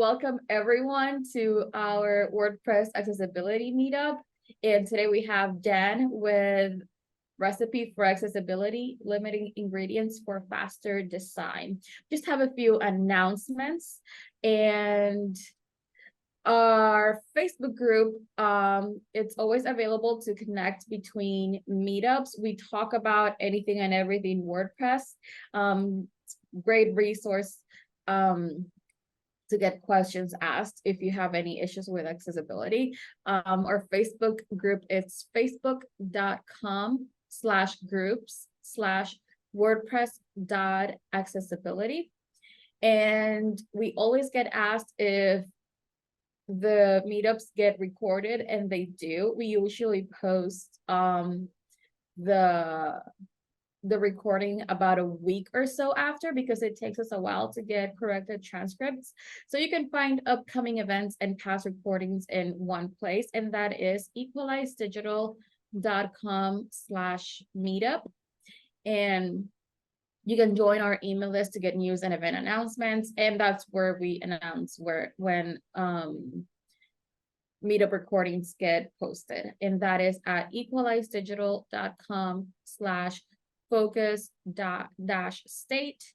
welcome everyone to our WordPress accessibility meetup. And today we have Dan with Recipe for Accessibility, Limiting Ingredients for Faster Design. Just have a few announcements. And our Facebook group, it's always available to connect between meetups. We talk about anything and everything WordPress. Great resource to get questions asked if you have any issues with accessibility. Our Facebook group is facebook.com/groups/wordpress.accessibility. And we always get asked if the meetups get recorded, and they do. We usually post the recording about a week or so after, because it takes us a while to get corrected transcripts. So you can find upcoming events and past recordings in one place, and that is equalizedigital.com/meetup. And you can join our email list to get news and event announcements, and that's where we announce when meetup recordings get posted, and that is at equalizedigital.com/focus-state.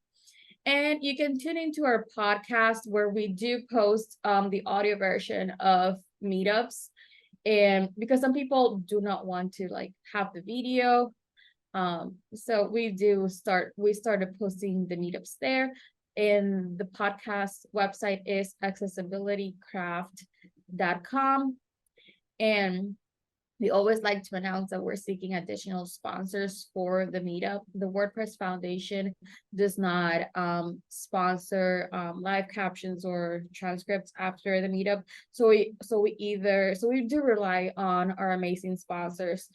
And you can tune into our podcast where we do post the audio version of meetups, and because some people do not want to have the video, so we started posting the meetups there. And the podcast website is accessibilitycraft.com. And we always like to announce that we're seeking additional sponsors for the meetup. The WordPress Foundation does not sponsor live captions or transcripts after the meetup. So we do rely on our amazing sponsors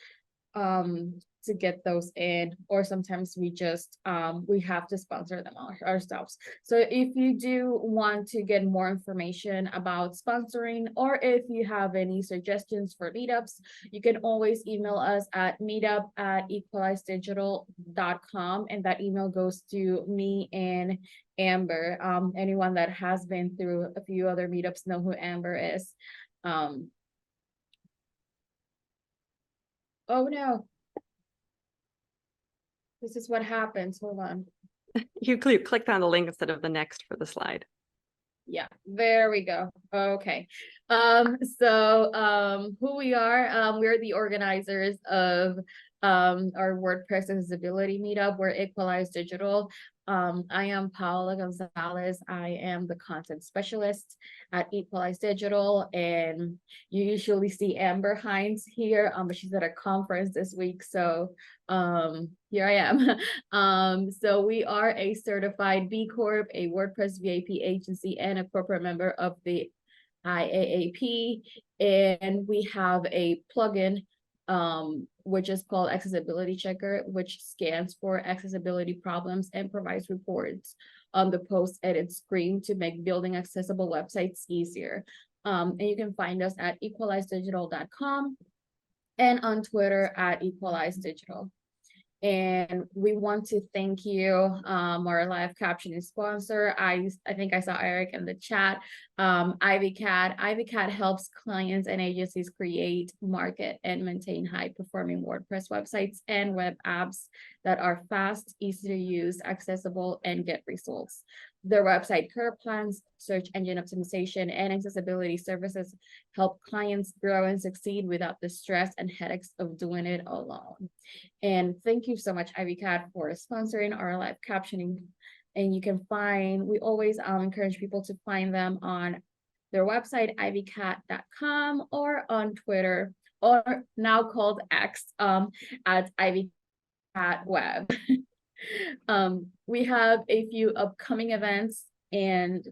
to get those in, or sometimes we just we have to sponsor them ourselves. So if you do want to get more information about sponsoring, or if you have any suggestions for meetups, you can always email us at meetup@equalizedigital.com, and that email goes to me and Amber. Anyone that has been through a few other meetups know who Amber is. Oh no. This is what happens. Hold on. You clicked on the link instead of the next for the slide. Yeah, there we go. Okay. Who we are, we're the organizers of our WordPress accessibility meetup. We're Equalize Digital. I am Paola Gonzalez. I am the content specialist at Equalize Digital, and you usually see Amber Hines here, but she's at a conference this week, so here I am. So we are a certified B Corp, a WordPress VIP agency, and a corporate member of the IAAP, and we have a plugin which is called Accessibility Checker, which scans for accessibility problems and provides reports on the post-edit screen to make building accessible websites easier. And you can find us at equalizedigital.com and on Twitter at equalizedigital. And we want to thank you, our live captioning sponsor. I think I saw Eric in the chat. IvyCAD. IvyCAD helps clients and agencies create, market, and maintain high-performing WordPress websites and web apps that are fast, easy to use, accessible, and get results. Their website curve plans, search engine optimization, and accessibility services help clients grow and succeed without the stress and headaches of doing it alone. And thank you so much, IvyCAD, for sponsoring our live captioning. And you can find, we always encourage people to find them on their website, ivycat.com, or on Twitter, or now called X, at ivycatweb. We have a few upcoming events, and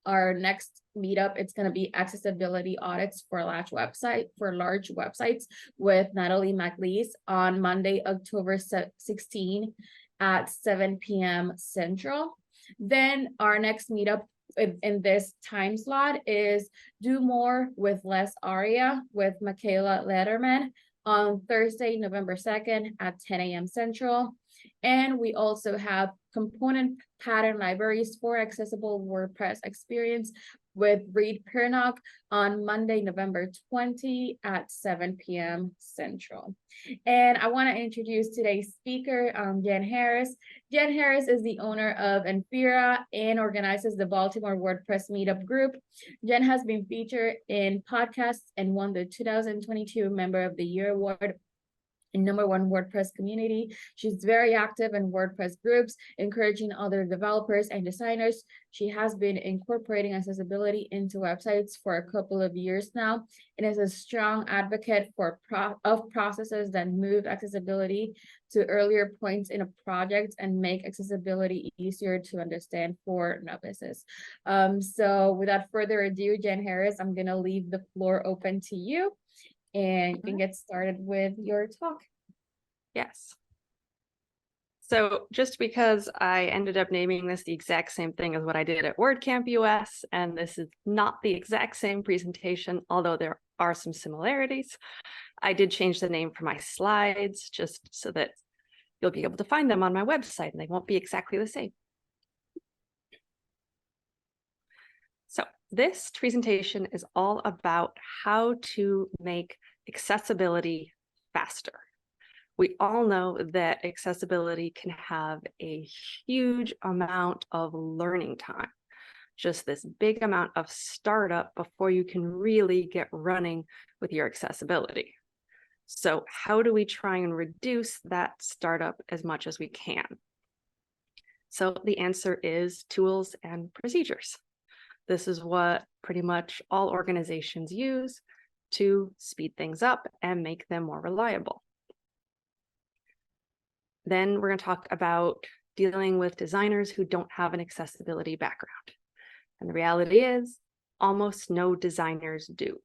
our next meetup, it's going to be accessibility audits for large websites with Natalie McLeese on Monday, October 16 at 7 p.m. Central. Then our next meetup in this time slot is Do More with Less Aria with Michaela Letterman on Thursday, November 2nd at 10 a.m. Central. And we also have component pattern libraries for accessible WordPress experience with Reed Pernock on Monday, November 20 at 7 p.m. Central. And I want to introduce today's speaker, Jen Harris. Jen Harris is the owner of Enfira and organizes the Baltimore WordPress Meetup group. Jen has been featured in podcasts and won the 2022 Member of the Year Award in #1 WordPress community. She's very active in WordPress groups, encouraging other developers and designers. She has been incorporating accessibility into websites for a couple of years now, and is a strong advocate for processes that move accessibility to earlier points in a project and make accessibility easier to understand for novices. So without further ado, Jen Harris, I'm gonna leave the floor open to you, and you can get started with your talk. Yes. So just because I ended up naming this the exact same thing as what I did at WordCamp US, and this is not the exact same presentation, although there are some similarities, I did change the name for my slides just so that you'll be able to find them on my website and they won't be exactly the same. So this presentation is all about how to make accessibility faster. We all know that accessibility can have a huge amount of learning time, just this big amount of startup before you can really get running with your accessibility. So how do we try and reduce that startup as much as we can? So the answer is tools and procedures. This is what pretty much all organizations use to speed things up and make them more reliable. Then we're going to talk about dealing with designers who don't have an accessibility background. And the reality is, almost no designers do.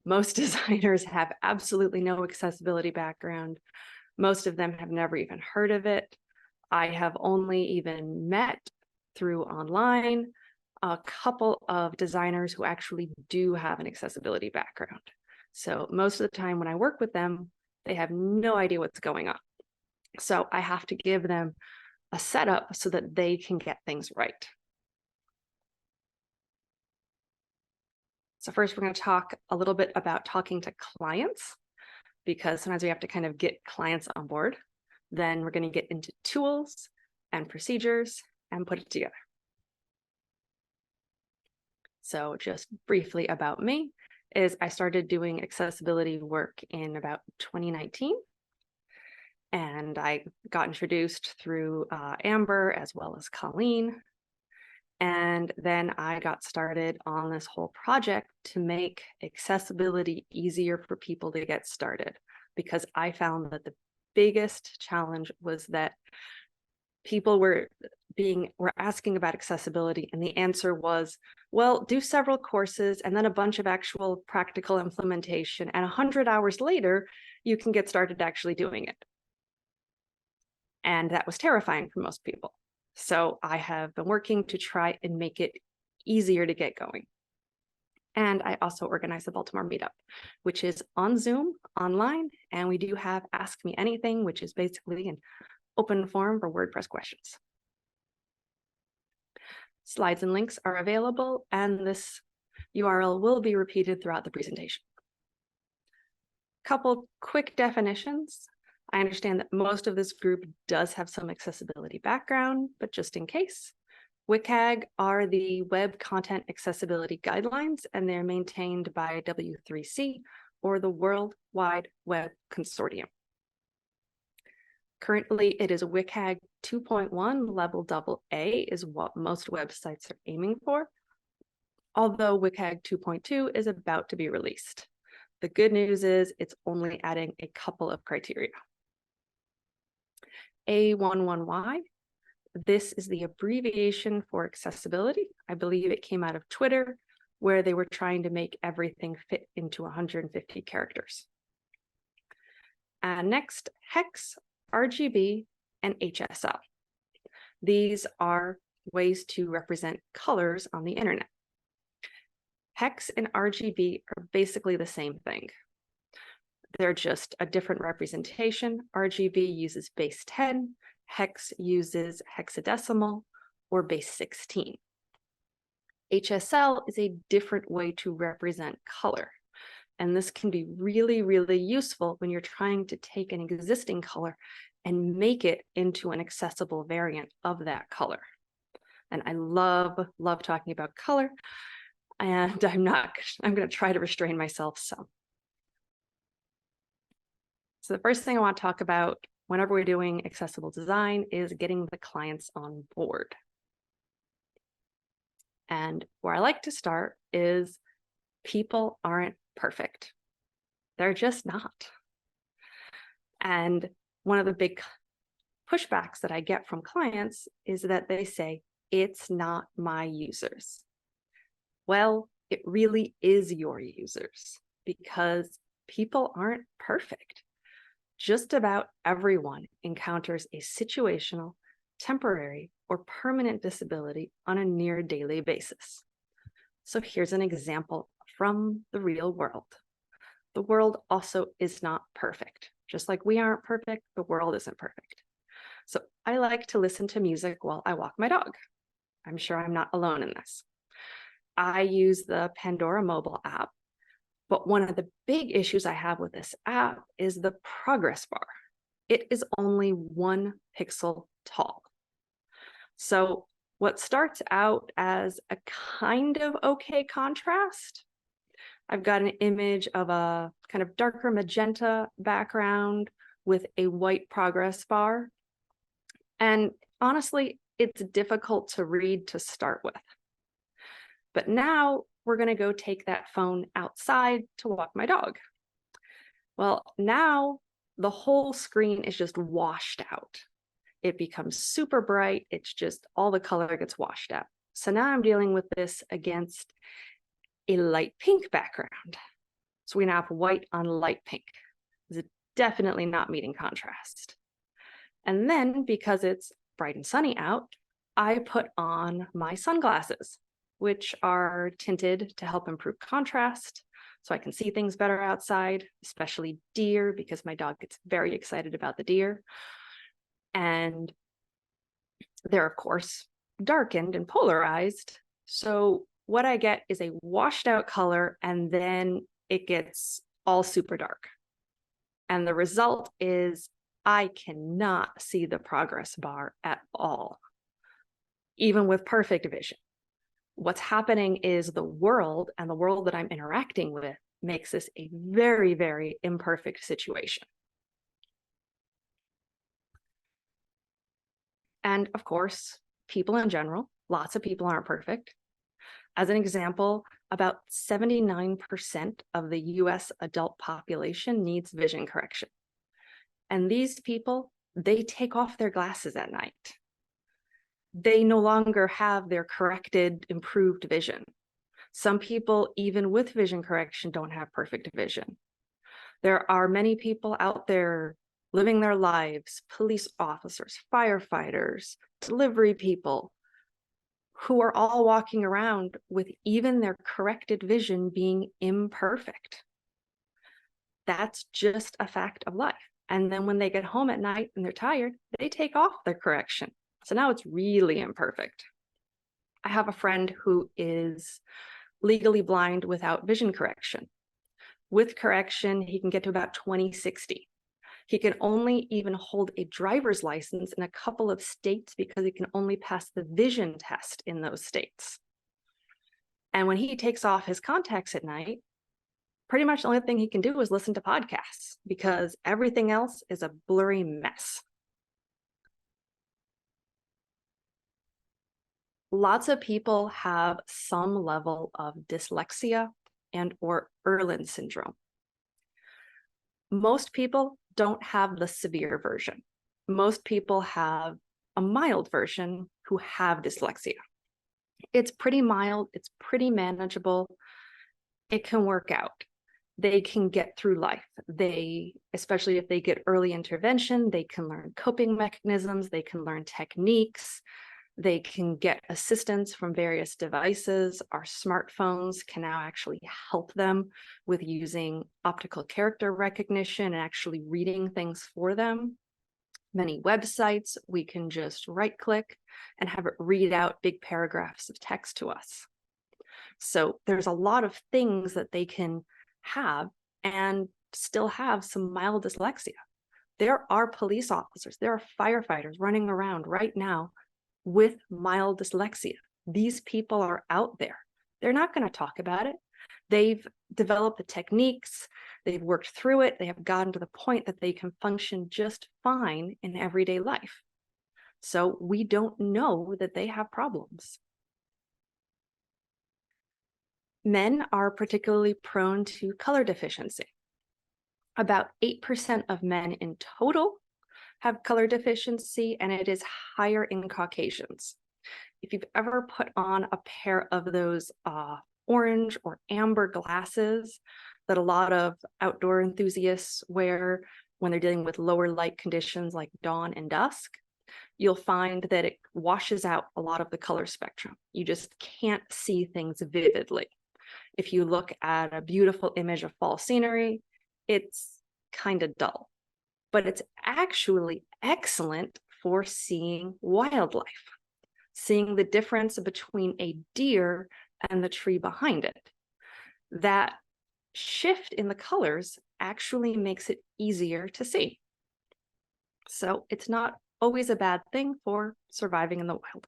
Most designers have absolutely no accessibility background. Most of them have never even heard of it. I have only even met through online a couple of designers who actually do have an accessibility background. So most of the time when I work with them, they have no idea what's going on. So I have to give them a setup so that they can get things right. So first, we're going to talk a little bit about talking to clients, because sometimes we have to kind of get clients on board. Then we're going to get into tools and procedures and put it together. So just briefly about me is I started doing accessibility work in about 2019. And I got introduced through Amber as well as Colleen. And then I got started on this whole project to make accessibility easier for people to get started, because I found that the biggest challenge was that people were asking about accessibility, and the answer was, well, do several courses and then a bunch of actual practical implementation, and 100 hours later, you can get started actually doing it. And that was terrifying for most people. So I have been working to try and make it easier to get going. And I also organize the Baltimore Meetup, which is on Zoom, online, and we do have Ask Me Anything, which is basically an open forum for WordPress questions. Slides and links are available, and this URL will be repeated throughout the presentation. Couple quick definitions. I understand that most of this group does have some accessibility background, but just in case, WCAG are the Web Content Accessibility Guidelines, and they're maintained by W3C, or the World Wide Web Consortium. Currently, it is WCAG 2.1, level AA is what most websites are aiming for, although WCAG 2.2 is about to be released. The good news is it's only adding a couple of criteria. A11Y, this is the abbreviation for accessibility. I believe it came out of Twitter, where they were trying to make everything fit into 150 characters. And next, hex, RGB, and HSL. These are ways to represent colors on the internet. Hex and RGB are basically the same thing. They're just a different representation. RGB uses base 10 Hex uses hexadecimal or base 16. HSL is a different way to represent color. And this can be really, really useful when you're trying to take an existing color and make it into an accessible variant of that color. And I love talking about color, and I'm going to try to restrain myself some. So the first thing I want to talk about whenever we're doing accessible design is getting the clients on board. And where I like to start is people aren't perfect. They're just not. And one of the big pushbacks that I get from clients is that they say, it's not my users. Well, it really is your users, because people aren't perfect. Just about everyone encounters a situational, temporary, or permanent disability on a near daily basis. So here's an example from the real world. The world also is not perfect. Just like we aren't perfect, the world isn't perfect. So I like to listen to music while I walk my dog. I'm sure I'm not alone in this. I use the Pandora mobile app, but one of the big issues I have with this app is the progress bar. It is only 1 pixel tall. So what starts out as a kind of okay contrast, I've got an image of a kind of darker magenta background with a white progress bar. And honestly, it's difficult to read to start with. But now we're going to go take that phone outside to walk my dog. Well, now the whole screen is just washed out. It becomes super bright. It's just all the color gets washed out. So now I'm dealing with this against a light pink background. So we now have white on light pink. It's definitely not meeting contrast. And then because it's bright and sunny out, I put on my sunglasses, which are tinted to help improve contrast so I can see things better outside, especially deer, because my dog gets very excited about the deer. And they're, of course, darkened and polarized. So what I get is a washed out color, and then it gets all super dark. And the result is I cannot see the progress bar at all, even with perfect vision. What's happening is the world, and the world that I'm interacting with, makes this a very, very imperfect situation. And of course, people in general, lots of people aren't perfect. As an example, about 79% of the US adult population needs vision correction. And these people, they take off their glasses at night. They no longer have their corrected, improved vision. Some people, even with vision correction, don't have perfect vision. There are many people out there living their lives, police officers, firefighters, delivery people, who are all walking around with even their corrected vision being imperfect. That's just a fact of life. And then when they get home at night and they're tired, they take off their correction. So now it's really imperfect. I have a friend who is legally blind without vision correction. With correction, he can get to about 20/60. He can only even hold a driver's license in a couple of states because he can only pass the vision test in those states. And when he takes off his contacts at night, pretty much the only thing he can do is listen to podcasts, because everything else is a blurry mess. Lots of people have some level of dyslexia and or Erland syndrome. Most people don't have the severe version. Most people have a mild version who have dyslexia. It's pretty mild, it's pretty manageable. It can work out. They can get through life. They, especially if they get early intervention, they can learn coping mechanisms, they can learn techniques. They can get assistance from various devices. Our smartphones can now actually help them with using optical character recognition and actually reading things for them. Many websites, we can just right click and have it read out big paragraphs of text to us. So there's a lot of things that they can have and still have some mild dyslexia. There are police officers, there are firefighters running around right now with mild dyslexia. These people are out there. They're not going to talk about it. They've developed the techniques, they've worked through it, they have gotten to the point that they can function just fine in everyday life. So we don't know that they have problems. Men are particularly prone to color deficiency. About 8% of men in total have color deficiency, and it is higher in Caucasians. If you've ever put on a pair of those orange or amber glasses that a lot of outdoor enthusiasts wear when they're dealing with lower light conditions like dawn and dusk, you'll find that it washes out a lot of the color spectrum. You just can't see things vividly. If you look at a beautiful image of fall scenery, it's kind of dull, but it's actually excellent for seeing wildlife, seeing the difference between a deer and the tree behind it. That shift in the colors actually makes it easier to see. So it's not always a bad thing for surviving in the wild.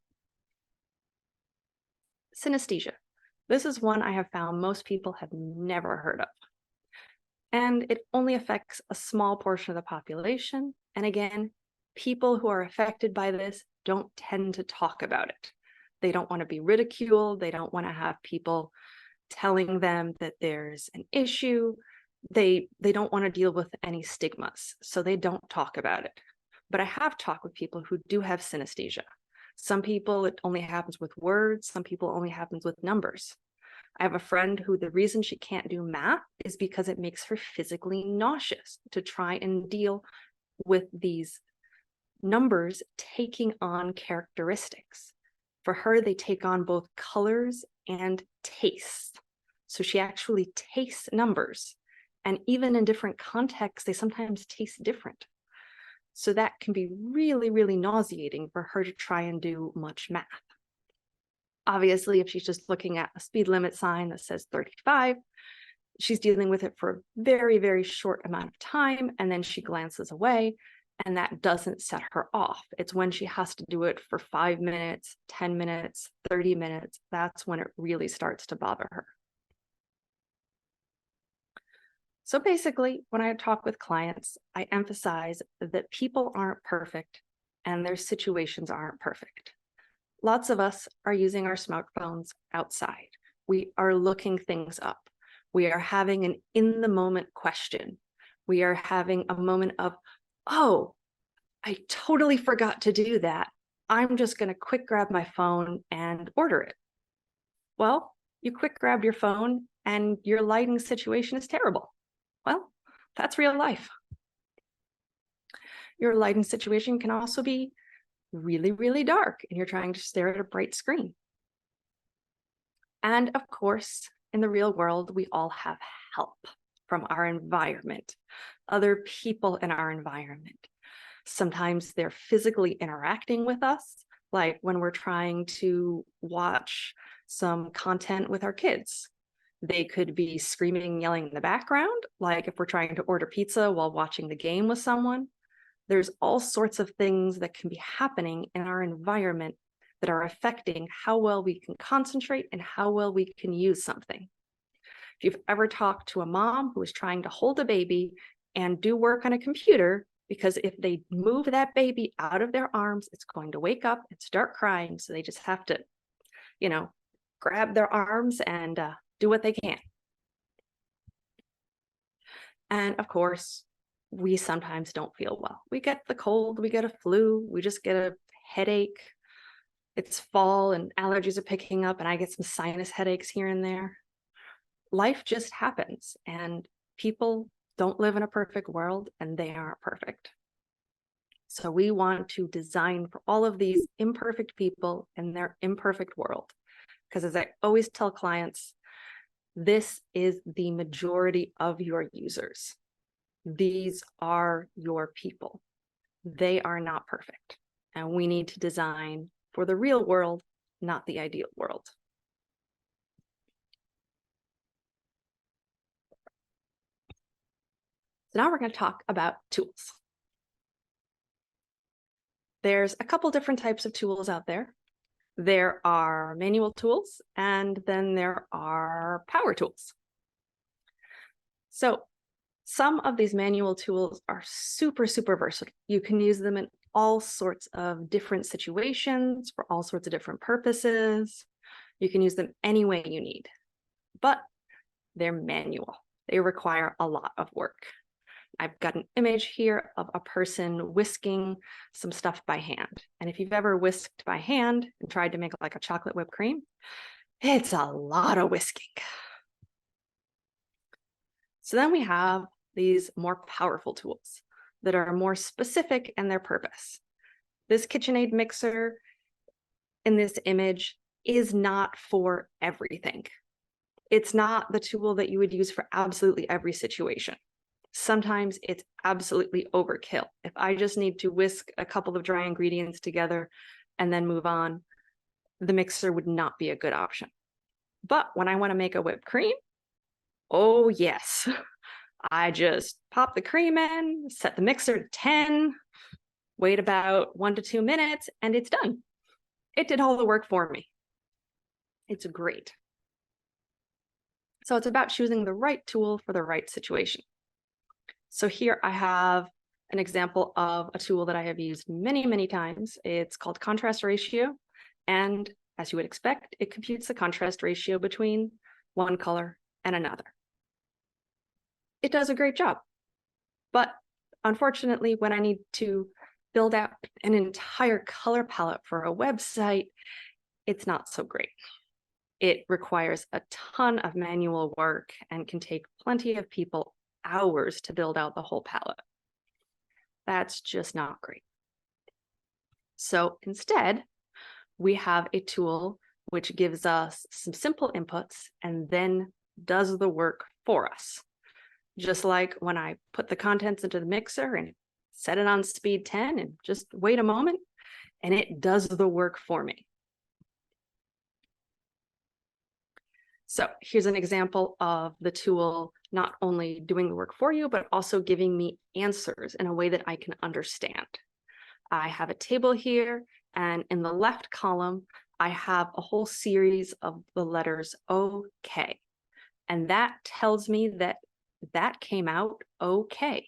Synesthesia. This is one I have found most people have never heard of. And it only affects a small portion of the population. And again, people who are affected by this don't tend to talk about it. They don't want to be ridiculed. They don't want to have people telling them that there's an issue. They don't want to deal with any stigmas, so they don't talk about it. But I have talked with people who do have synesthesia. Some people, it only happens with words. Some people only happens with numbers. I have a friend who the reason she can't do math is because it makes her physically nauseous to try and deal with these numbers taking on characteristics. For her, they take on both colors and taste. So she actually tastes numbers. And even in different contexts, they sometimes taste different. So that can be really, really nauseating for her to try and do much math. Obviously, if she's just looking at a speed limit sign that says 35, she's dealing with it for a very, very short amount of time, and then she glances away, and that doesn't set her off. It's when she has to do it for 5 minutes, 10 minutes, 30 minutes, that's when it really starts to bother her. So basically, when I talk with clients, I emphasize that people aren't perfect and their situations aren't perfect. Lots of us are using our smartphones outside. We are looking things up. We are having an in-the-moment question. We are having a moment of, oh, I totally forgot to do that. I'm just going to quick grab my phone and order it. Well, you quick grabbed your phone and your lighting situation is terrible. Well, that's real life. Your lighting situation can also be really, really dark and you're trying to stare at a bright screen. And of course, in the real world, we all have help from our environment, other people in our environment. Sometimes they're physically interacting with us, like when we're trying to watch some content with our kids. They could be screaming and yelling in the background, like if we're trying to order pizza while watching the game with someone. There's all sorts of things that can be happening in our environment that are affecting how well we can concentrate and how well we can use something. If you've ever talked to a mom who is trying to hold a baby and do work on a computer, because if they move that baby out of their arms, it's going to wake up and start crying. So they just have to, grab their arms and do what they can. And of course, we sometimes don't feel well. We get the cold, we get a flu, we just get a headache. It's fall and allergies are picking up and I get some sinus headaches here and there. Life just happens and people don't live in a perfect world and they aren't perfect. So we want to design for all of these imperfect people in their imperfect world. Because as I always tell clients, this is the majority of your users. These are your people. They are not perfect, and we need to design for the real world, not the ideal world. So now we're going to talk about tools. There's a couple different types of tools out there. There are manual tools, and then there are power tools. So some of these manual tools are super, super versatile. You can use them in all sorts of different situations for all sorts of different purposes. You can use them any way you need, but they're manual. They require a lot of work. I've got an image here of a person whisking some stuff by hand. And if you've ever whisked by hand and tried to make like a chocolate whipped cream, it's a lot of whisking. So then we have these more powerful tools that are more specific in their purpose. This KitchenAid mixer in this image is not for everything. It's not the tool that you would use for absolutely every situation. Sometimes it's absolutely overkill. If I just need to whisk a couple of dry ingredients together and then move on, the mixer would not be a good option. But when I want to make a whipped cream, oh yes, I just pop the cream in, set the mixer to 10, wait about 1 to 2 minutes, and it's done. It did all the work for me. It's great. So it's about choosing the right tool for the right situation. So here I have an example of a tool that I have used many, many times. It's called contrast ratio. And as you would expect, it computes the contrast ratio between one color and another. It does a great job. But unfortunately, when I need to build out an entire color palette for a website, it's not so great. It requires a ton of manual work and can take plenty of people hours to build out the whole palette. That's just not great. So instead, we have a tool which gives us some simple inputs and then does the work for us. Just like when I put the contents into the mixer and set it on speed 10 and just wait a moment, and it does the work for me. So here's an example of the tool not only doing the work for you, but also giving me answers in a way that I can understand. I have a table here, and in the left column, I have a whole series of the letters OK. And that tells me that that came out okay.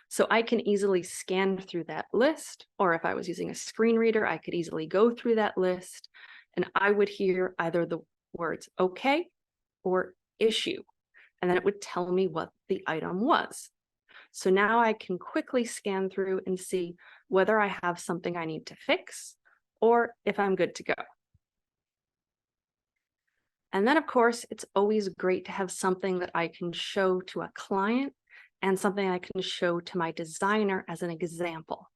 So I can easily scan through that list, or if I was using a screen reader, I could easily go through that list, and I would hear either the words okay or issue, and then it would tell me what the item was. So now I can quickly scan through and see whether I have something I need to fix or if I'm good to go. And then, of course, it's always great to have something that I can show to a client and something I can show to my designer as an example.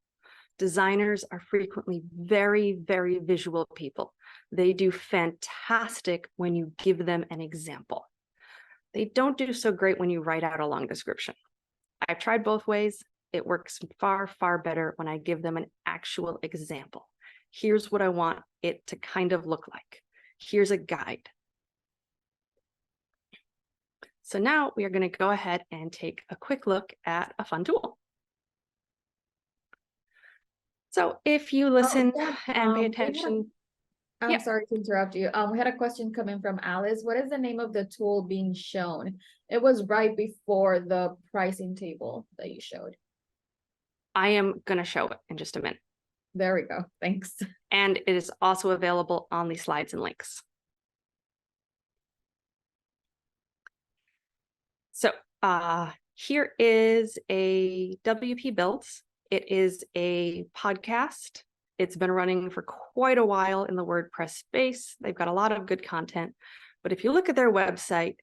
Designers are frequently very, very visual people. They do fantastic when you give them an example. They don't do so great when you write out a long description. I've tried both ways. It works far, far better when I give them an actual example. Here's what I want it to kind of look like. Here's a guide. So now we are going to go ahead and take a quick look at a fun tool. So if you listen and pay attention. I'm sorry to interrupt you. We had a question coming from Alice. What is the name of the tool being shown? It was right before the pricing table that you showed. I am going to show it in just a minute. There we go. Thanks. And it is also available on the slides and links. So here is a WP Builds. It is a podcast. It's been running for quite a while in the WordPress space. They've got a lot of good content. But if you look at their website,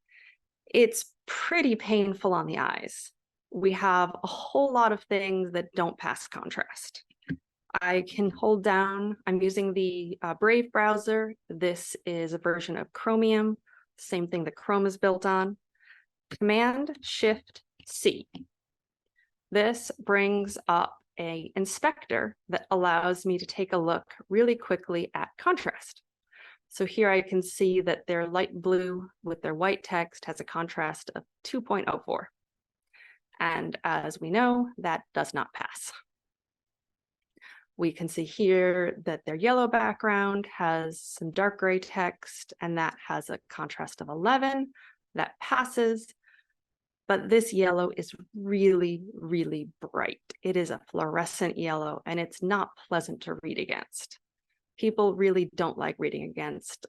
it's pretty painful on the eyes. We have a whole lot of things that don't pass contrast. I can hold down, I'm using the Brave browser. This is a version of Chromium, same thing that Chrome is built on. Command-Shift-C. This brings up an inspector that allows me to take a look really quickly at contrast. So here I can see that their light blue with their white text has a contrast of 2.04. And as we know, that does not pass. We can see here that their yellow background has some dark gray text, and that has a contrast of 11. That passes. But this yellow is really, really bright. It is a fluorescent yellow, and it's not pleasant to read against. People really don't like reading against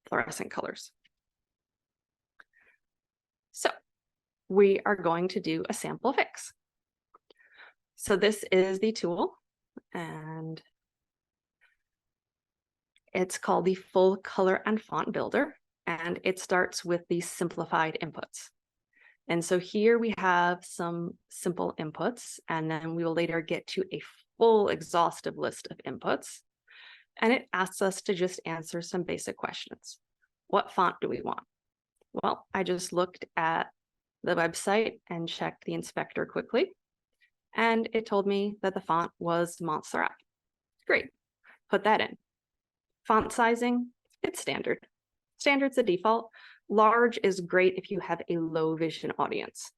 fluorescent colors. So we are going to do a sample fix. So this is the tool, and it's called the Full Color and Font Builder, and it starts with the simplified inputs. And so here we have some simple inputs, and then we will later get to a full exhaustive list of inputs. And it asks us to just answer some basic questions. What font do we want? Well, I just looked at the website and checked the inspector quickly, and it told me that the font was Montserrat. Great, put that in. Font sizing, it's standard. Standard's the default. Large is great if you have a low vision audience.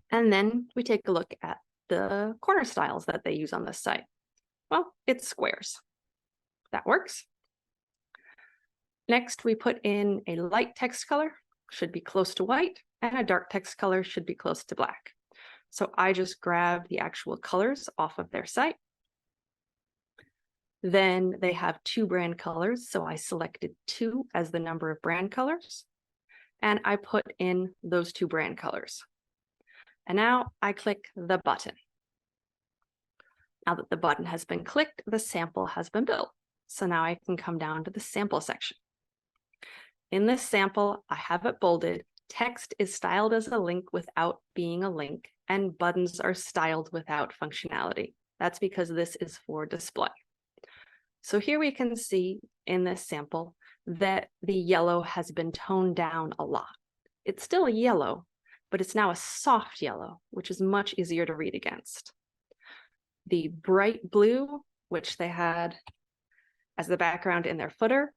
And then we take a look at the corner styles that they use on this site. Well, it's squares. That works. Next, we put in a light text color, should be close to white, and a dark text color should be close to black. So I just grabbed the actual colors off of their site. Then they have 2 brand colors, so I selected 2 as the number of brand colors, and I put in those 2 brand colors. And now I click the button. Now that the button has been clicked, the sample has been built. So now I can come down to the sample section. In this sample, I have it bolded. Text is styled as a link without being a link, and buttons are styled without functionality. That's because this is for display. So here we can see in this sample that the yellow has been toned down a lot. It's still a yellow, but it's now a soft yellow, which is much easier to read against. The bright blue, which they had as the background in their footer,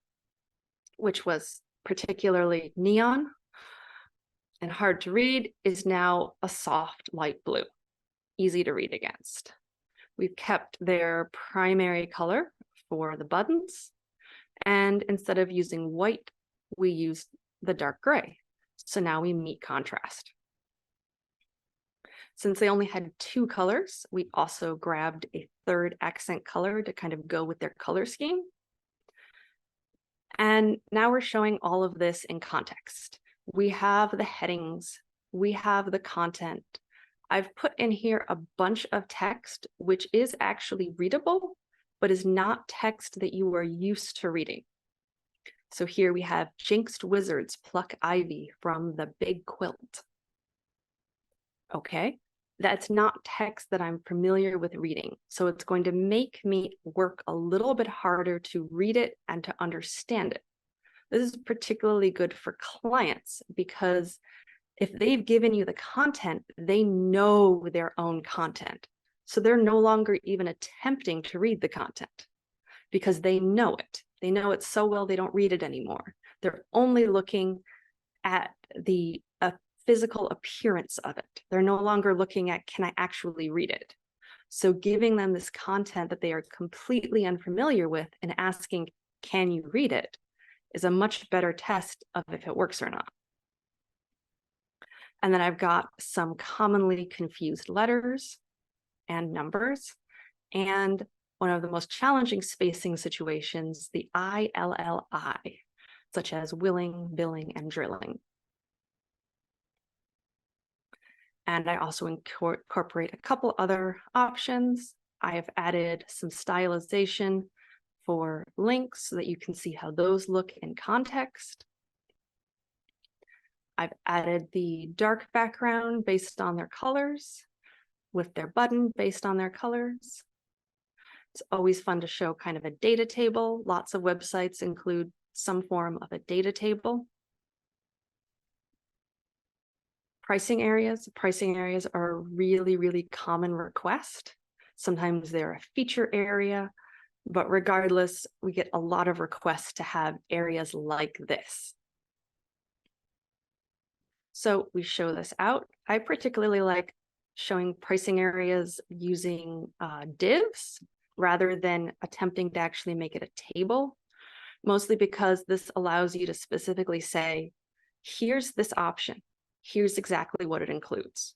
which was particularly neon and hard to read, is now a soft light blue, easy to read against. We've kept their primary color for the buttons, and instead of using white, we used the dark gray. So now we meet contrast. Since they only had 2 colors, we also grabbed a 3rd accent color to kind of go with their color scheme. And now we're showing all of this in context. We have the headings, we have the content. I've put in here a bunch of text, which is actually readable, but is not text that you are used to reading. So here we have jinxed wizards pluck ivy from the big quilt. Okay, that's not text that I'm familiar with reading. So it's going to make me work a little bit harder to read it and to understand it. This is particularly good for clients because if they've given you the content, they know their own content. So they're no longer even attempting to read the content because they know it. They know it so well they don't read it anymore. They're only looking at the physical appearance of it. They're no longer looking at, can I actually read it? So giving them this content that they are completely unfamiliar with and asking, can you read it, is a much better test of if it works or not. And then I've got some commonly confused letters and numbers, and one of the most challenging spacing situations, the ILLI, such as willing, billing, and drilling. And I also incorporate a couple other options. I have added some stylization for links so that you can see how those look in context. I've added the dark background based on their colors with their button based on their colors. It's always fun to show kind of a data table. Lots of websites include some form of a data table. Pricing areas. Pricing areas are a really, really common request. Sometimes they're a feature area, but regardless, we get a lot of requests to have areas like this. So we show this out. I particularly like showing pricing areas using divs rather than attempting to actually make it a table, mostly because this allows you to specifically say, here's this option. Here's exactly what it includes.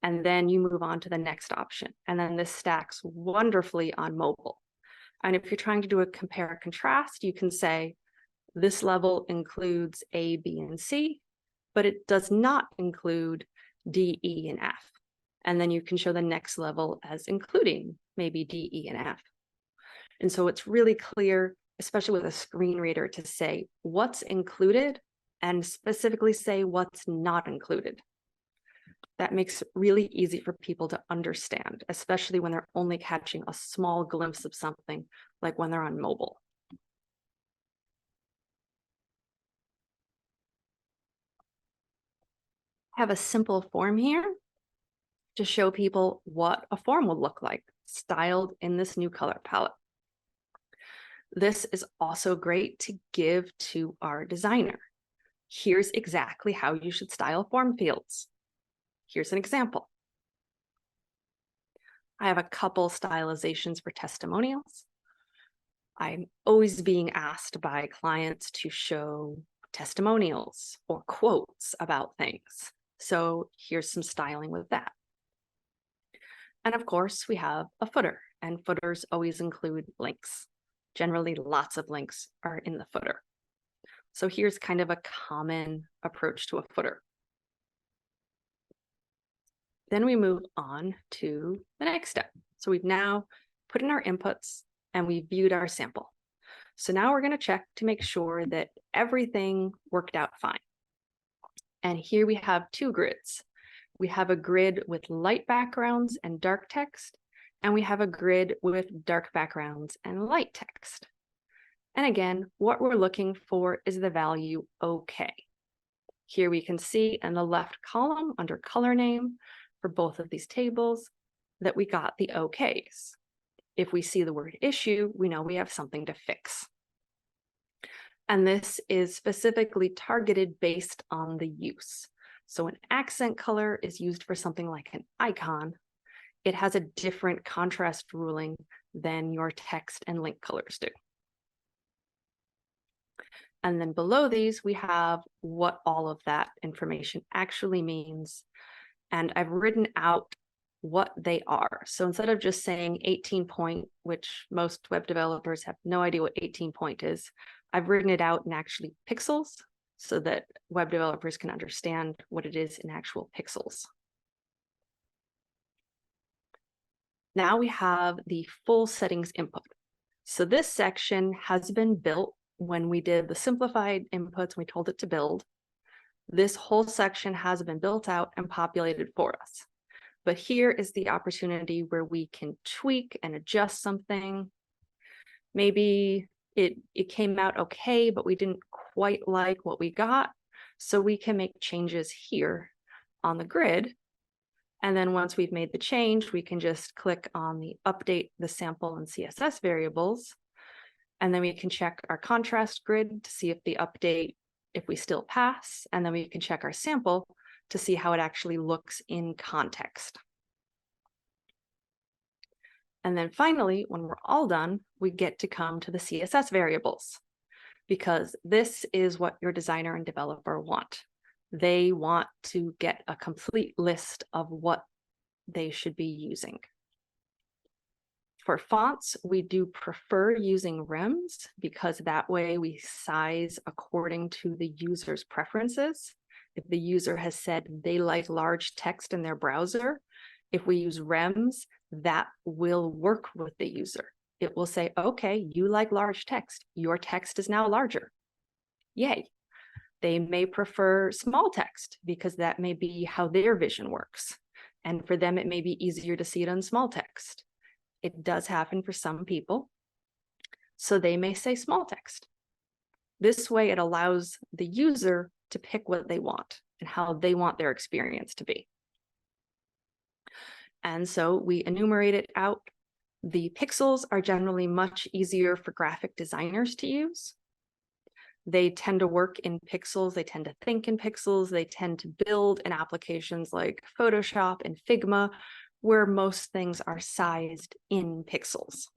And then you move on to the next option. And then this stacks wonderfully on mobile. And if you're trying to do a compare and contrast, you can say this level includes A, B, and C, but it does not include D, E, and F. And then you can show the next level as including maybe D, E, and F. And so it's really clear, especially with a screen reader, to say what's included and specifically say what's not included. That makes it really easy for people to understand, especially when they're only catching a small glimpse of something, like when they're on mobile. I have a simple form here to show people what a form would look like, styled in this new color palette. This is also great to give to our designer. Here's exactly how you should style form fields. Here's an example. I have a couple stylizations for testimonials. I'm always being asked by clients to show testimonials or quotes about things. So here's some styling with that. And of course, we have a footer, and footers always include links. Generally, lots of links are in the footer. So here's kind of a common approach to a footer. Then we move on to the next step. So we've now put in our inputs and we viewed our sample. So now we're going to check to make sure that everything worked out fine. And here we have two grids. We have a grid with light backgrounds and dark text, and we have a grid with dark backgrounds and light text. And again, what we're looking for is the value OK. Here we can see in the left column under color name for both of these tables that we got the OKs. If we see the word issue, we know we have something to fix. And this is specifically targeted based on the use. So an accent color is used for something like an icon. It has a different contrast ruling than your text and link colors do. And then below these, we have what all of that information actually means. And I've written out what they are. So instead of just saying 18 point, which most web developers have no idea what 18 point is, I've written it out in actually pixels so that web developers can understand what it is in actual pixels. Now we have the full settings input. So this section has been built when we did the simplified inputs, we told it to build. This whole section has been built out and populated for us. But here is the opportunity where we can tweak and adjust something. Maybe it came out okay, but we didn't quite like what we got. So we can make changes here on the grid. And then once we've made the change, we can just click on the update the sample and CSS variables. And then we can check our contrast grid to see if the update, if we still pass. And then we can check our sample to see how it actually looks in context. And then finally, when we're all done, we get to come to the CSS variables, because this is what your designer and developer want. They want to get a complete list of what they should be using. For fonts, we do prefer using rems because that way we size according to the user's preferences. If the user has said they like large text in their browser, if we use rems, that will work with the user. It will say, okay, you like large text. Your text is now larger. Yay. They may prefer small text because that may be how their vision works. And for them, it may be easier to see it on small text. It does happen for some people. So they may say small text. This way, it allows the user to pick what they want. and how they want their experience to be. And so we enumerate it out. The pixels are generally much easier for graphic designers to use. They tend to work in pixels. They tend to think in pixels. They tend to build in applications like Photoshop and Figma, where most things are sized in pixels.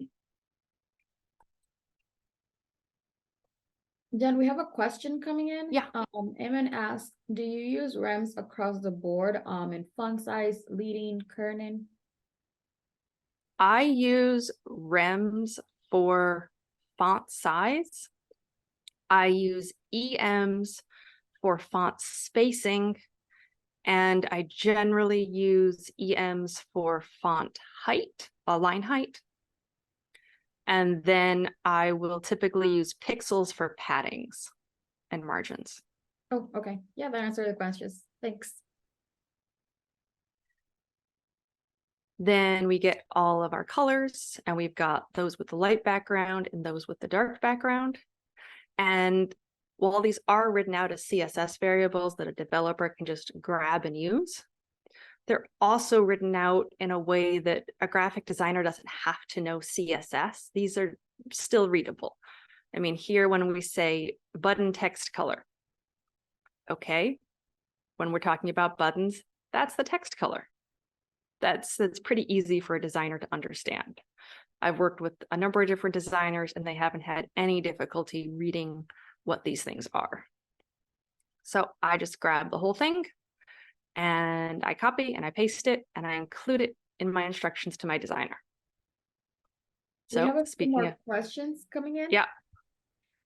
Jen, we have a question coming in. Yeah. Eamon asked, do you use REMs across the board in font size, leading, kerning? I use REMs for font size. I use EMs for font spacing, and I generally use EMs for font height, line height. And then I will typically use pixels for paddings and margins. Oh, okay. Yeah, that answered the questions. Thanks. Then we get all of our colors, and we've got those with the light background and those with the dark background. And while these are written out as CSS variables that a developer can just grab and use, they're also written out in a way that a graphic designer doesn't have to know CSS. These are still readable. I mean, here when we say button text color, okay, when we're talking about buttons, that's the text color. That's pretty easy for a designer to understand. I've worked with a number of different designers, and they haven't had any difficulty reading what these things are. So I just grab the whole thing, and I copy and I paste it, and I include it in my instructions to my designer. We have a few more of questions coming in. Yeah.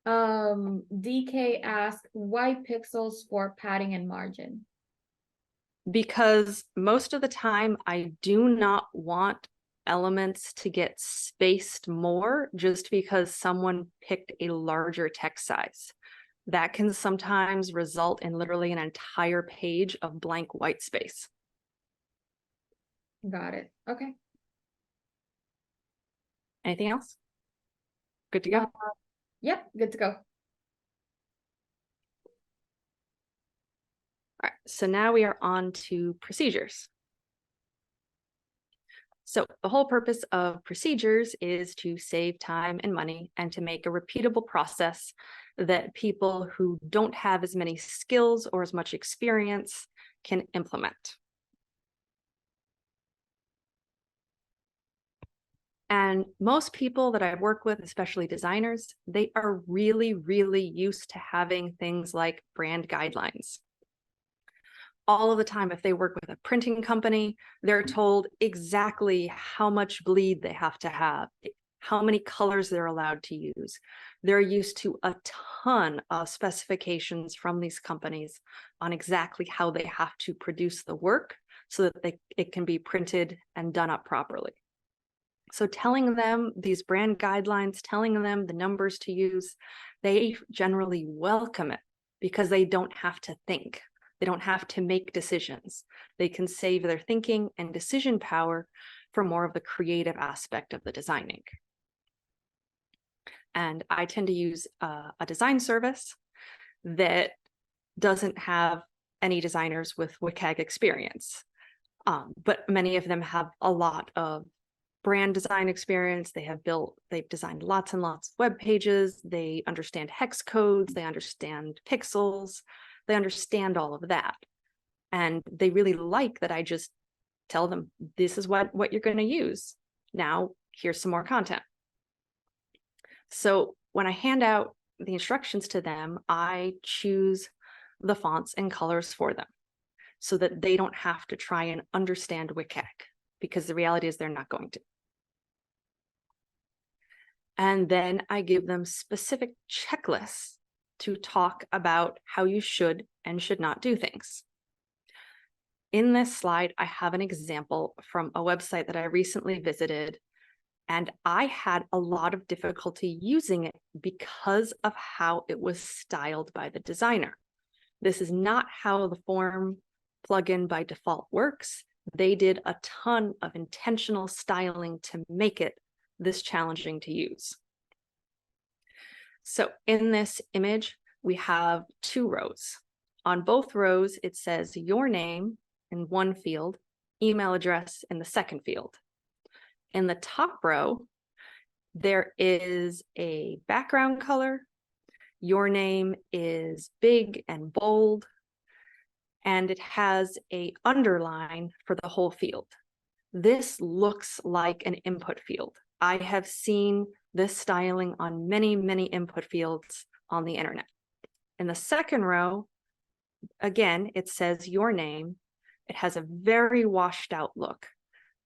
DK asked, why pixels for padding and margin? Because most of the time I do not want elements to get spaced more just because someone picked a larger text size. That can sometimes result in literally an entire page of blank white space. Got it. Okay. Anything else? Good to go? Yep, good to go. All right, so now we are on to procedures. So the whole purpose of procedures is to save time and money and to make a repeatable process that people who don't have as many skills or as much experience can implement. And most people that I work with, especially designers, they are really, really used to having things like brand guidelines. All of the time, if they work with a printing company, they're told exactly how much bleed they have to have, how many colors they're allowed to use. They're used to a ton of specifications from these companies on exactly how they have to produce the work so that it can be printed and done up properly. So telling them these brand guidelines, telling them the numbers to use, they generally welcome it because they don't have to think. They don't have to make decisions. They can save their thinking and decision power for more of the creative aspect of the designing. And I tend to use a design service that doesn't have any designers with WCAG experience, but many of them have a lot of brand design experience. They've designed lots and lots of web pages. They understand hex codes. They understand pixels. They understand all of that. And they really like that I just tell them, this is what you're going to use. Now, here's some more content. So when I hand out the instructions to them, I choose the fonts and colors for them so that they don't have to try and understand WCAG, because the reality is they're not going to. And then I give them specific checklists to talk about how you should and should not do things. In this slide, I have an example from a website that I recently visited, and I had a lot of difficulty using it because of how it was styled by the designer. This is not how the form plugin by default works. They did a ton of intentional styling to make it this challenging to use. So in this image, we have two rows. on both rows, it says your name in one field, email address in the second field. In the top row, there is a background color. Your name is big and bold, and it has an underline for the whole field. This looks like an input field. I have seen this styling on many, many input fields on the internet. In the second row, again, it says your name. It has a very washed out look.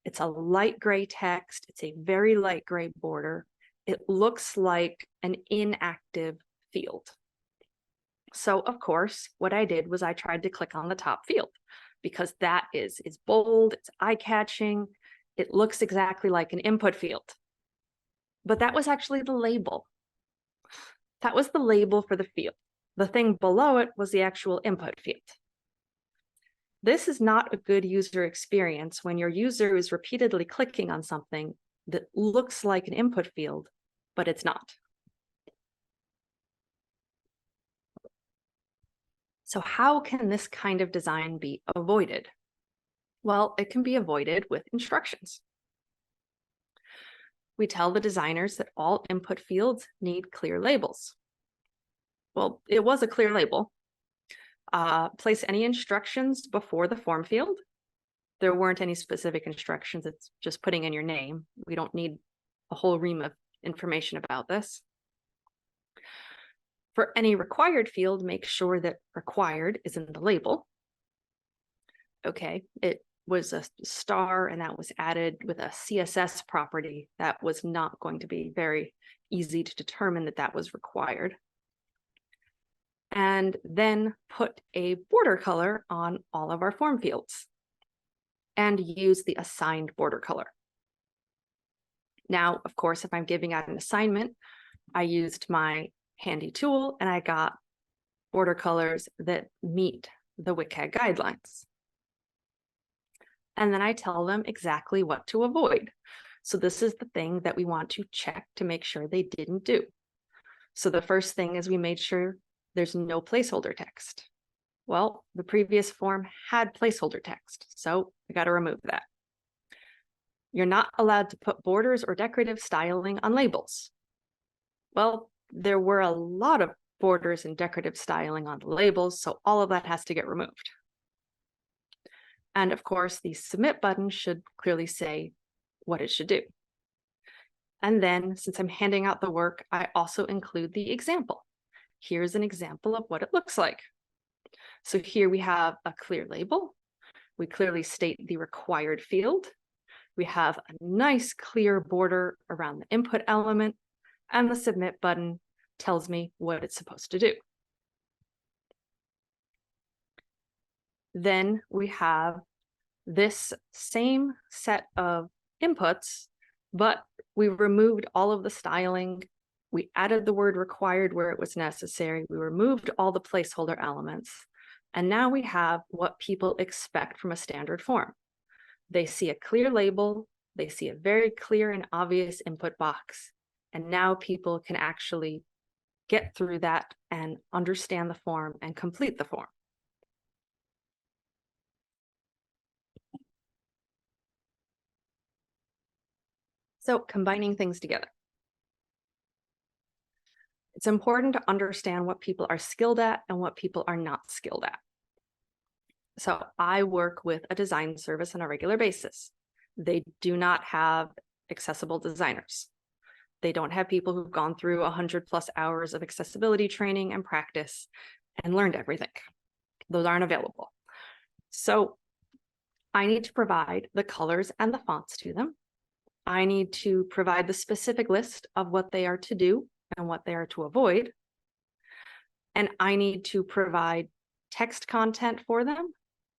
It's a light gray text. It's a very light gray border. It looks like an inactive field. So of course, what I did was I tried to click on the top field because that is bold, it's eye-catching, it looks exactly like an input field. But that was actually the label. That was the label for the field. The thing below it was the actual input field. This is not a good user experience when your user is repeatedly clicking on something that looks like an input field, but it's not. So how can this kind of design be avoided? Well, it can be avoided with instructions. We tell the designers that all input fields need clear labels. Well, it was a clear label. Place any instructions before the form field. There weren't any specific instructions. It's just putting in your name. We don't need a whole ream of information about this. For any required field, make sure that required is in the label. Okay, it was a star and that was added with a CSS property. That was not going to be very easy to determine that that was required. And then put a border color on all of our form fields and use the assigned border color. Now, of course, if I'm giving out an assignment, I used my handy tool and I got border colors that meet the WCAG guidelines. And then I tell them exactly what to avoid. So this is the thing that we want to check to make sure they didn't do. So the first thing is we made sure there's no placeholder text. Well, the previous form had placeholder text, so we got to remove that. You're not allowed to put borders or decorative styling on labels. Well, there were a lot of borders and decorative styling on the labels, so all of that has to get removed. And of course, the submit button should clearly say what it should do. And then, since I'm handing out the work, I also include the example. Here's an example of what it looks like. So here we have a clear label. We clearly state the required field. We have a nice clear border around the input element, and the submit button tells me what it's supposed to do. Then we have this same set of inputs, but we removed all of the styling. We added the word required where it was necessary. We removed all the placeholder elements. And now we have what people expect from a standard form. They see a clear label. They see a very clear and obvious input box. And now people can actually get through that and understand the form and complete the form. So combining things together. It's important to understand what people are skilled at and what people are not skilled at. So I work with a design service on a regular basis. They do not have accessible designers. They don't have people who've gone through 100+ hours of accessibility training and practice and learned everything. Those aren't available. So I need to provide the colors and the fonts to them. I need to provide the specific list of what they are to do and what they are to avoid. And I need to provide text content for them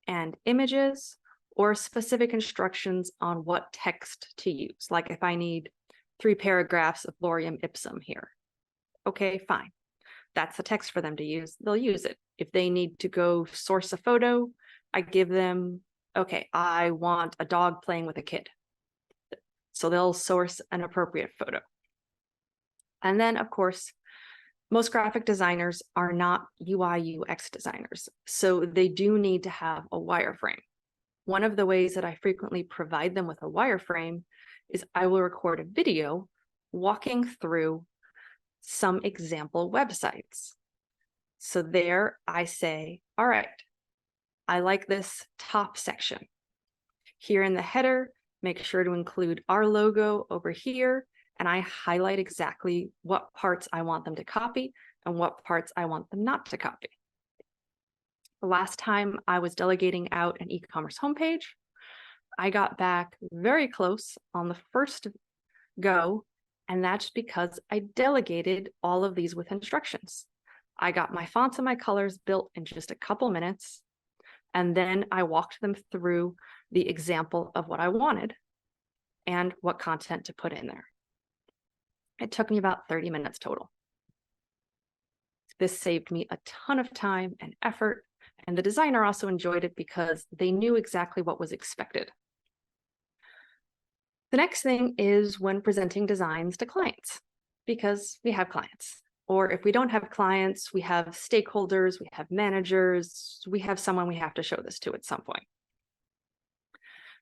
and images or specific instructions on what text to use. Like if I need 3 paragraphs of lorem ipsum here. Okay, fine. That's the text for them to use. They'll use it. If they need to go source a photo, I give them, okay, I want a dog playing with a kid. So they'll source an appropriate photo. And then, of course, Most graphic designers are not UI UX designers, so they do need to have a wireframe. One of the ways that I frequently provide them with a wireframe is I will record a video walking through some example websites. So there I say, all right, I like this top section. Here in the header, make sure to include our logo over here, and I highlight exactly what parts I want them to copy and what parts I want them not to copy. The last time I was delegating out an e-commerce homepage, I got back very close on the first go, and that's because I delegated all of these with instructions. I got my fonts and my colors built in just a couple minutes, and then I walked them through the example of what I wanted and what content to put in there. It took me about 30 minutes total. This saved me a ton of time and effort, and the designer also enjoyed it because they knew exactly what was expected. The next thing is when presenting designs to clients, because we have clients. Or if we don't have clients, we have stakeholders, we have managers, we have someone we have to show this to at some point.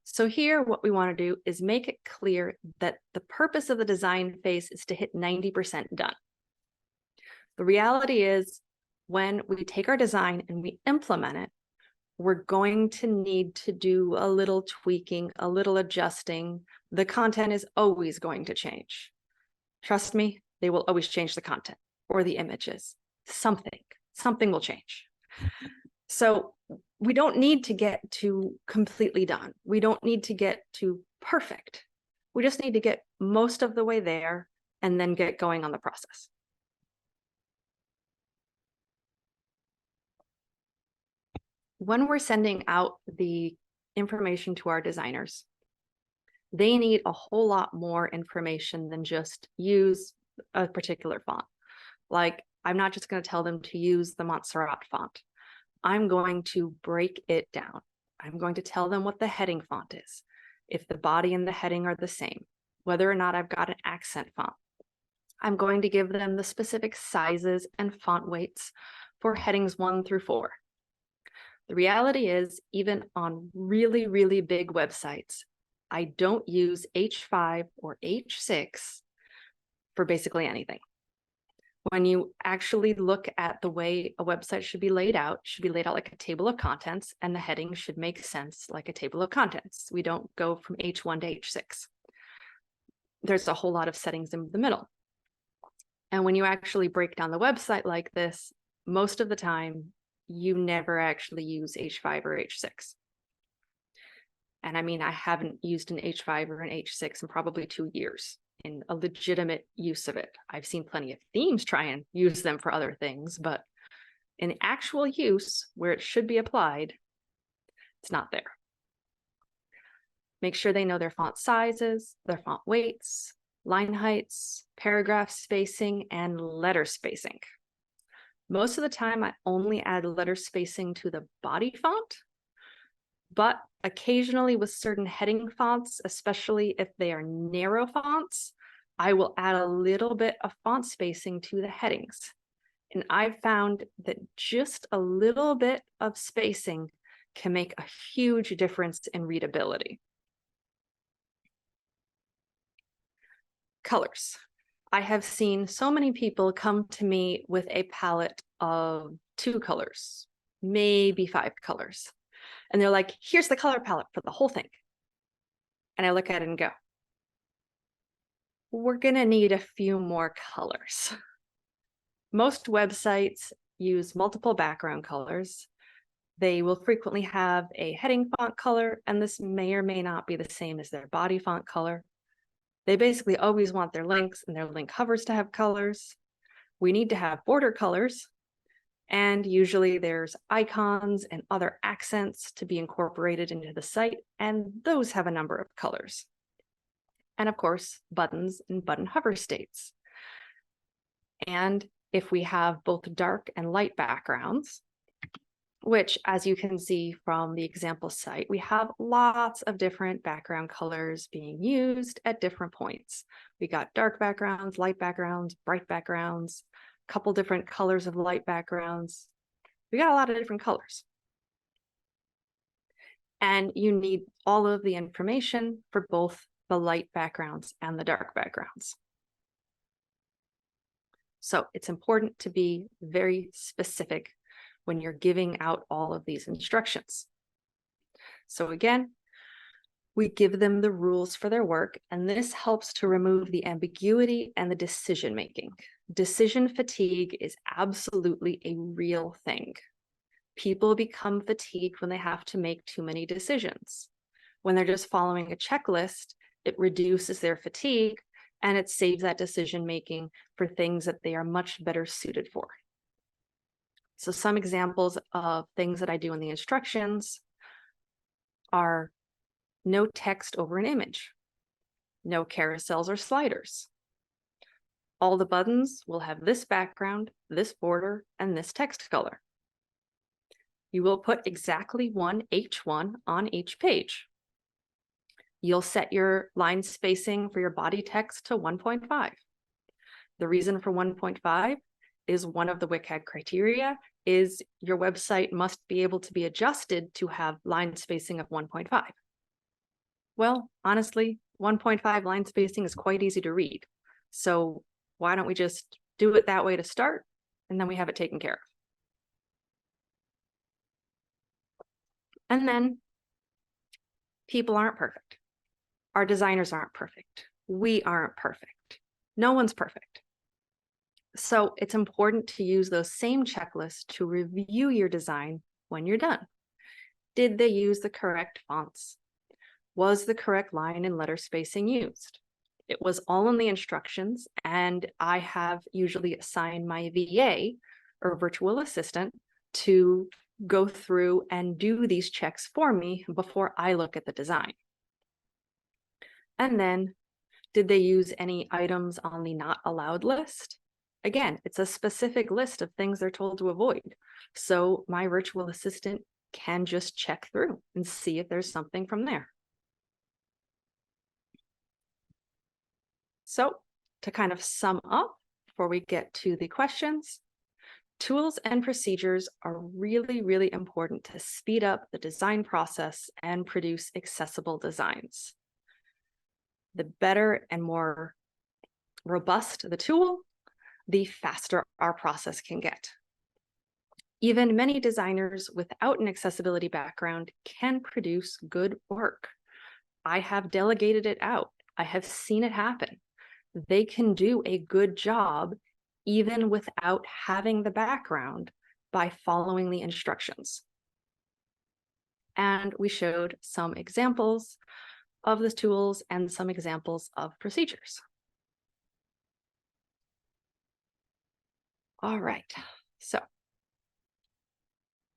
So here, what we want to do is make it clear that the purpose of the design phase is to hit 90% done. The reality is, when we take our design and we implement it, we're going to need to do a little tweaking, a little adjusting. The content is always going to change. Trust me, they will always change the content or the images. Something will change. So we don't need to get to completely done. We don't need to get to perfect. We just need to get most of the way there and then get going on the process. When we're sending out the information to our designers, they need a whole lot more information than just use a particular font. Like, I'm not just going to tell them to use the Montserrat font. I'm going to break it down. I'm going to tell them what the heading font is, if the body and the heading are the same, whether or not I've got an accent font. I'm going to give them the specific sizes and font weights for headings 1 through 4. The reality is, even on really, really big websites, I don't use H5 or H6 for basically anything. When you actually look at the way a website should be laid out, it should be laid out like a table of contents, and the heading should make sense like a table of contents. We don't go from H1 to H6. There's a whole lot of settings in the middle. And when you actually break down the website like this, most of the time, you never actually use H5 or H6. And I mean, I haven't used an H5 or an H6 in probably 2 years in a legitimate use of it. I've seen plenty of themes try and use them for other things, but in actual use where it should be applied, it's not there. Make sure they know their font sizes, their font weights, line heights, paragraph spacing, and letter spacing. Most of the time, I only add letter spacing to the body font, but occasionally with certain heading fonts, especially if they are narrow fonts, I will add a little bit of font spacing to the headings. And I've found that just a little bit of spacing can make a huge difference in readability. Colors. I have seen so many people come to me with a palette of 2 colors, maybe 5 colors. And they're like, here's the color palette for the whole thing. And I look at it and go, we're going to need a few more colors. Most websites use multiple background colors. They will frequently have a heading font color, and this may or may not be the same as their body font color. They basically always want their links and their link hovers to have colors. We need to have border colors. And usually there's icons and other accents to be incorporated into the site, and those have a number of colors. And of course, buttons and button hover states. And if we have both dark and light backgrounds, which, as you can see from the example site, we have lots of different background colors being used at different points. We got dark backgrounds, light backgrounds, bright backgrounds, couple different colors of light backgrounds. We got a lot of different colors. And you need all of the information for both the light backgrounds and the dark backgrounds. So it's important to be very specific when you're giving out all of these instructions. So again, we give them the rules for their work, and this helps to remove the ambiguity and the decision making. Decision fatigue is absolutely a real thing. People become fatigued when they have to make too many decisions. When they're just following a checklist, it reduces their fatigue and it saves that decision making for things that they are much better suited for. So some examples of things that I do in the instructions are no text over an image, no carousels or sliders. All the buttons will have this background, this border, and this text color. You will put exactly one H1 on each page. You'll set your line spacing for your body text to 1.5. The reason for 1.5 is one of the WCAG criteria is your website must be able to be adjusted to have line spacing of 1.5. Well, honestly, 1.5 line spacing is quite easy to read. So why don't we just do it that way to start, and then we have it taken care of. And then people aren't perfect. Our designers aren't perfect. We aren't perfect. No one's perfect. So it's important to use those same checklists to review your design when you're done. Did they use the correct fonts? Was the correct line and letter spacing used? It was all in the instructions, and I have usually assigned my VA or virtual assistant to go through and do these checks for me before I look at the design. And then, did they use any items on the not allowed list? Again, it's a specific list of things they're told to avoid. So my virtual assistant can just check through and see if there's something from there. So to kind of sum up before we get to the questions, tools and procedures are really, really important to speed up the design process and produce accessible designs. The better and more robust the tool, the faster our process can get. Even many designers without an accessibility background can produce good work. I have delegated it out. I have seen it happen. They can do a good job even without having the background by following the instructions. And we showed some examples of the tools and some examples of procedures. All right, so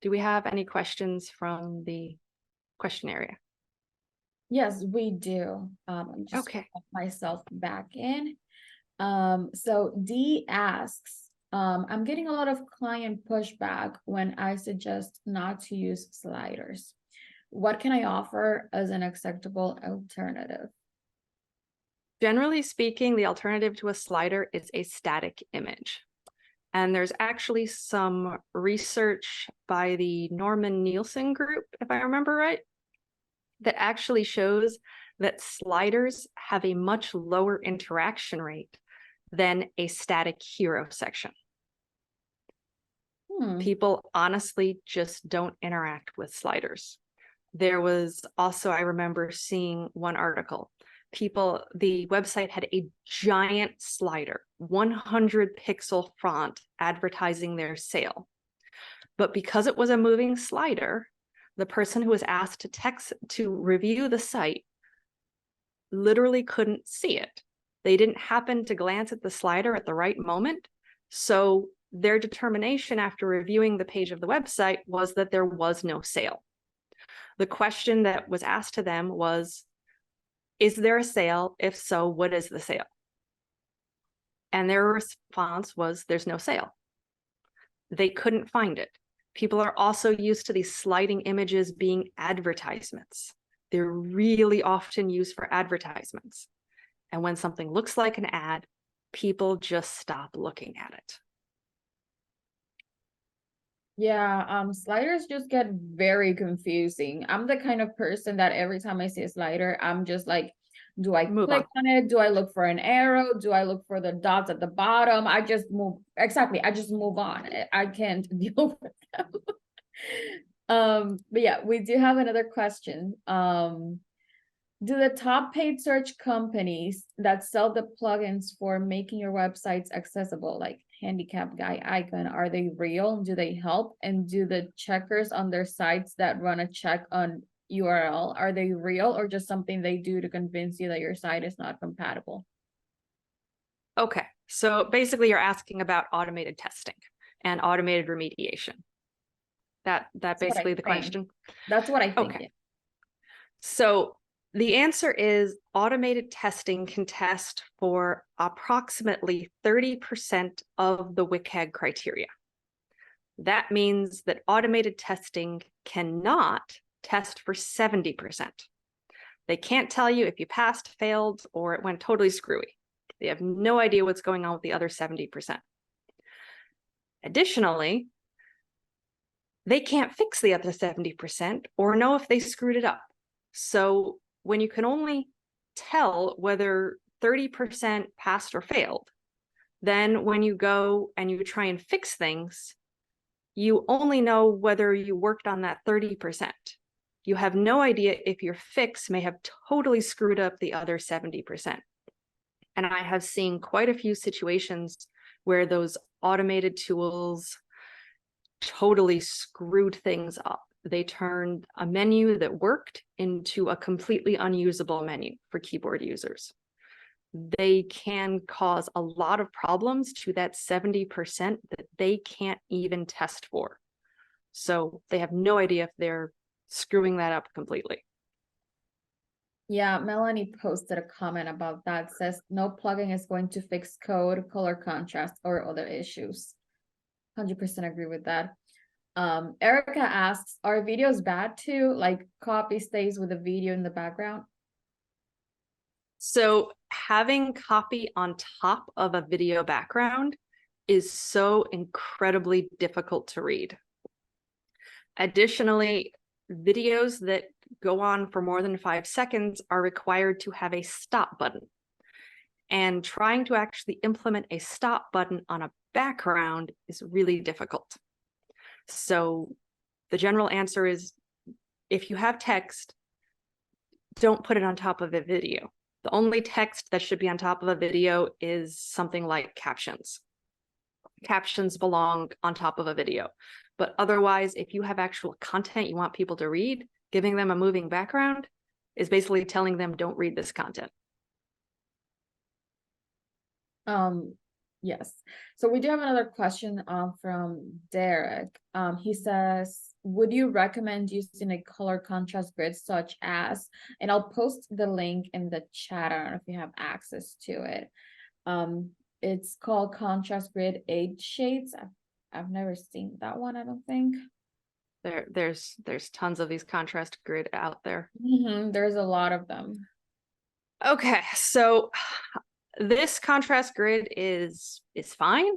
do we have any questions from the question area? Yes, we do. I'm just Okay. put myself back in. So D asks, I'm getting a lot of client pushback when I suggest not to use sliders. What can I offer as an acceptable alternative? Generally speaking, the alternative to a slider is a static image. And there's actually some research by the Norman Nielsen group, if I remember right, that actually shows that sliders have a much lower interaction rate than a static hero section. People honestly just don't interact with sliders. There was also, I remember seeing one article, the website had a giant slider, 100 pixel font advertising their sale. But because it was a moving slider, the person who was asked to review the site literally couldn't see it. They didn't happen to glance at the slider at the right moment. So their determination after reviewing the page of the website was that there was no sale. The question that was asked to them was, is there a sale? If so, what is the sale? And their response was, there's no sale. They couldn't find it. People are also used to these sliding images being advertisements. They're really often used for advertisements. And when something looks like an ad, people just stop looking at it. Yeah, sliders just get very confusing. I'm the kind of person that every time I see a slider, I'm just like, do I Move click on. on it? Do I look for an arrow? Do I look for the dots at the bottom? I just move. Exactly. I just move on. I can't deal with them. But yeah, we do have another question. Do the top paid search companies that sell the plugins for making your websites accessible, like handicap guy icon, are they real? Do they help? And do the checkers on their sites that run a check on URL, are they real or just something they do to convince you that your site is not compatible? Okay, so basically you're asking about automated testing and automated remediation. That That's what I basically the think. question. That's what I think. Okay, Yeah. so the answer is automated testing can test for approximately 30% of the WCAG criteria. That means that automated testing cannot test for 70%. They can't tell you if you passed, failed, or it went totally screwy. They have no idea what's going on with the other 70%. Additionally, they can't fix the other 70% or know if they screwed it up. So when you can only tell whether 30% passed or failed, then when you go and you try and fix things, you only know whether you worked on that 30%. You have no idea if your fix may have totally screwed up the other 70%. And I have seen quite a few situations where those automated tools totally screwed things up. They turned a menu that worked into a completely unusable menu for keyboard users. They can cause a lot of problems to that 70% that they can't even test for. So they have no idea if they're screwing that up completely. Yeah, Melanie posted a comment about that. Says no plugin is going to fix code, color contrast, or other issues. 100% agree with that. Erica asks, are videos bad too? Like copy stays with the video in the background? So having copy on top of a video background is so incredibly difficult to read. Additionally, videos that go on for more than 5 seconds are required to have a stop button. And trying to actually implement a stop button on a background is really difficult. So the general answer is, if you have text, don't put it on top of a video. The only text that should be on top of a video is something like captions. Captions belong on top of a video. But otherwise, if you have actual content you want people to read, giving them a moving background is basically telling them, don't read this content. Yes. So we do have another question from Derek. He says, would you recommend using a color contrast grid such as, and I'll post the link in the chat, I don't know if you have access to it. It's called Contrast Grid 8 Shades. I've never seen that one, I don't think. There's tons of these contrast grid out there. There's a lot of them. Okay, so this contrast grid is fine.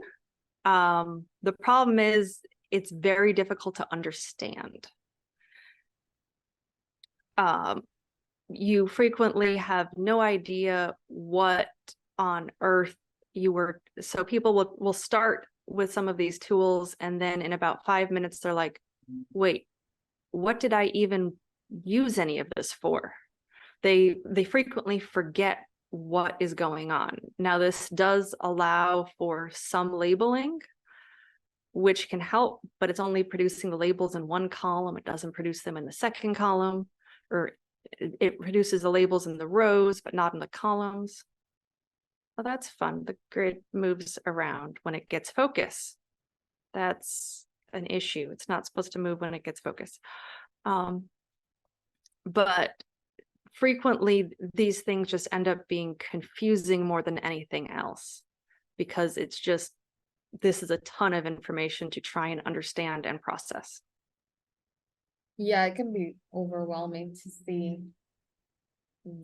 The problem is it's very difficult to understand. You frequently have no idea what on earth you were. So people will start with some of these tools, and then in about 5 minutes, they're like, wait, what did I even use any of this for? They frequently forget what is going on. Now, this does allow for some labeling, which can help, but it's only producing the labels in one column. It doesn't produce them in the second column, or it produces the labels in the rows, but not in the columns. Well, that's fun. The grid moves around when it gets focus. That's an issue. It's not supposed to move when it gets focus. But frequently these things just end up being confusing more than anything else, because it's just, this is a ton of information to try and understand and process. Yeah, it can be overwhelming to see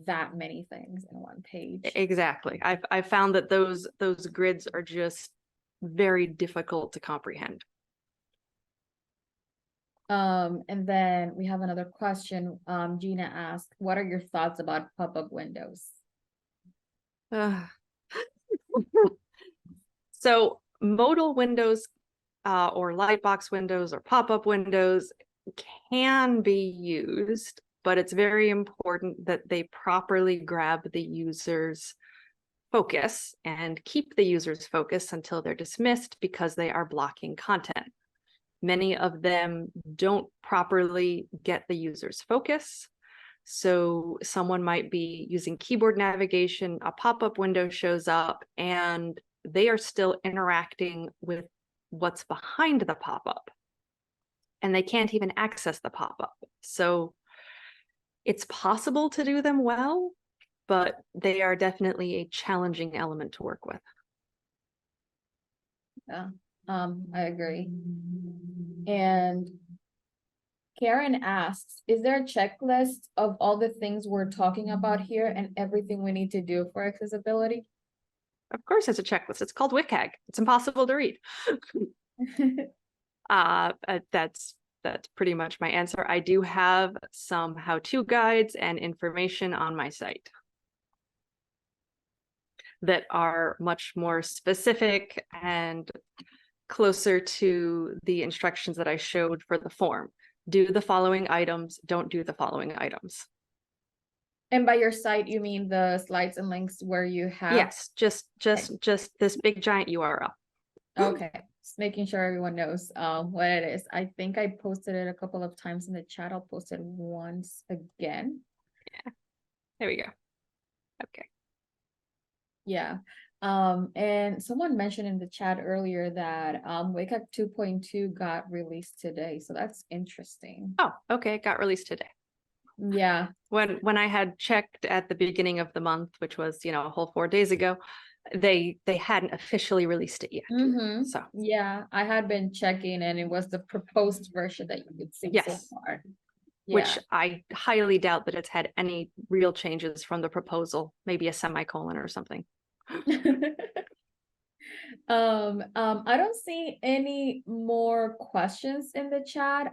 that many things in one page. Exactly. I've found that those grids are just very difficult to comprehend. And then we have another question. Gina asked, what are your thoughts about pop-up windows? Ugh. So modal windows or lightbox windows or pop-up windows can be used, but it's very important that they properly grab the user's focus and keep the user's focus until they're dismissed because they are blocking content. Many of them don't properly get the user's focus. So someone might be using keyboard navigation, a pop-up window shows up, and they are still interacting with what's behind the pop-up. And they can't even access the pop-up. So it's possible to do them well, but they are definitely a challenging element to work with. Yeah, I agree. And Karen asks, is there a checklist of all the things we're talking about here and everything we need to do for accessibility? Of course, it's a checklist. It's called WCAG. It's impossible to read. That's pretty much my answer. I do have some how-to guides and information on my site that are much more specific and closer to the instructions that I showed for the form. Do the following items, don't do the following items. And by your site, you mean the slides and links where you have? Yes, just this big giant URL. Okay, just making sure everyone knows what it is. I think I posted it a couple of times in the chat. I'll post it once again. Yeah, there we go. Okay. Yeah. And someone mentioned in the chat earlier that WCAG 2.2 got released today. So that's interesting. Oh, okay, it got released today. Yeah. When I had checked at the beginning of the month, which was, a whole 4 days ago, they hadn't officially released it yet. So yeah, I had been checking and it was the proposed version that you could see so far. Yeah. Which I highly doubt that it's had any real changes from the proposal, maybe a semicolon or something. I don't see any more questions in the chat.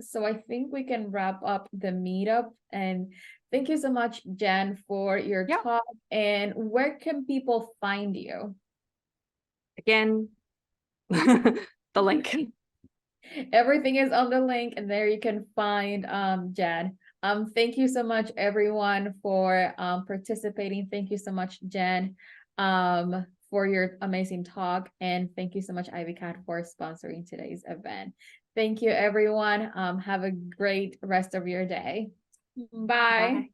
So I think we can wrap up the meetup, and thank you so much, Jen, for your talk. And where can people find you? Again, the link. Everything is on the link, and there you can find Jen. Thank you so much, everyone, for participating. Thank you so much, Jen, for your amazing talk. And thank you so much, IvyCat, for sponsoring today's event. Thank you, everyone. Have a great rest of your day. Bye. Bye.